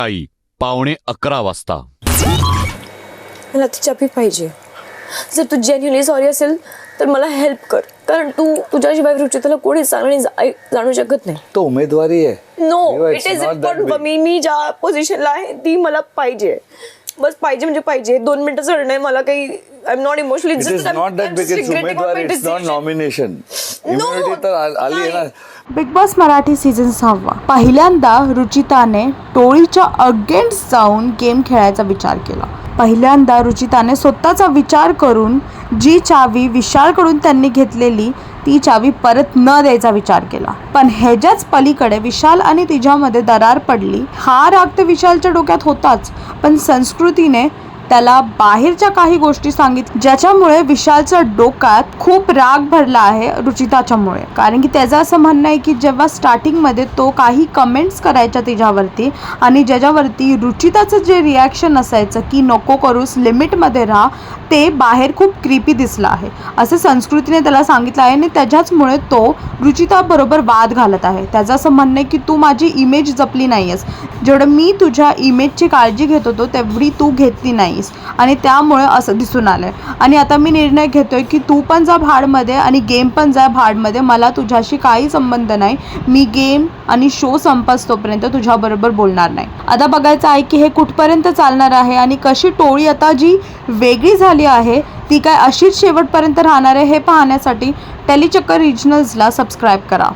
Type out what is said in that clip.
आई 11:15 वाजता. मला ती चाबी पाहिजे. जर तू जेन्युइनली सॉरी असेल तर मला हेल्प कर, कारण तू तुझ्याशिवाय रुचिताला कोणी जाणू शकत नाही. तो उमेदवारी आहे. No, it is important for me. मी ज्या पोझिशनला आहे ती मला पाहिजे. बस पाहिजे म्हणजे पाहिजे. 2 मिनिटाचं रड नाही मला काही. I am not emotionally. It is not that because उमेदवारी इट्स नॉट नॉमिनेशन. इम्युनिटी तर आली आहे ना. Big boss Marathi season 6. पहिल्यांदा रुचिताने टोळीच्या अगेन्स्ट जाऊन गेम खेळायचा विचार केला. पहिल्यांदा रुचिताने स्वतःचा विचार करून जी चावी विशालकडून त्यांनी घेतलेली ती चावी परत न द्यायचा विचार केला. पण ह्याच्याच पलीकडे विशाल आणि तिच्यामध्ये दरार पडली. हा राग तर विशालच्या डोक्यात होताच, पण संस्कृतीने त्याला बाहेरच्या काही गोष्टी सांगितल्या ज्याच्यामुळे विशालच्या डोक्यात खूप राग भरला आहे रुचिताच्यामुळे. कारण की त्याचं असं म्हणणं आहे की जेव्हा स्टार्टिंगमध्ये तो काही कमेंट्स करायच्या तिच्यावरती आणि ज्याच्यावरती रुचिताचं जे रिॲक्शन असायचं की नको करूस, लिमिटमध्ये राहा, ते बाहेर खूप क्रिपी दिसलं आहे असं संस्कृतीने त्याला सांगितलं आहे. आणि त्याच्याचमुळे तो रुचिताबरोबर वाद घालत आहे. त्याचं असं म्हणणं आहे की तू माझी इमेज जपली नाही आहेस, जेवढं मी तुझ्या इमेजची काळजी घेत होतो तेवढी तू घेतली नाहीस, आणि त्यामुळे असं दिसून आलंय. आणि आता मी निर्णय घेतोय की तू पण जा भाडमध्ये आणि गेम पण जा भाडमध्ये. मला तुझ्याशी काही संबंध नाही. मी गेम आणि शो संपस्तोपर्यंत तुझ्याबरोबर बोलणार नाही. आता बघायचं आहे की हे कुठपर्यंत चालणार आहे आणि कशी टोळी आता जी वेगळी झाली आहे ती काय अशीच शेवटपर्यंत राहणार आहे हे पाहण्यासाठी टेलीचक्कर रिजनल्सला सबस्क्राईब करा.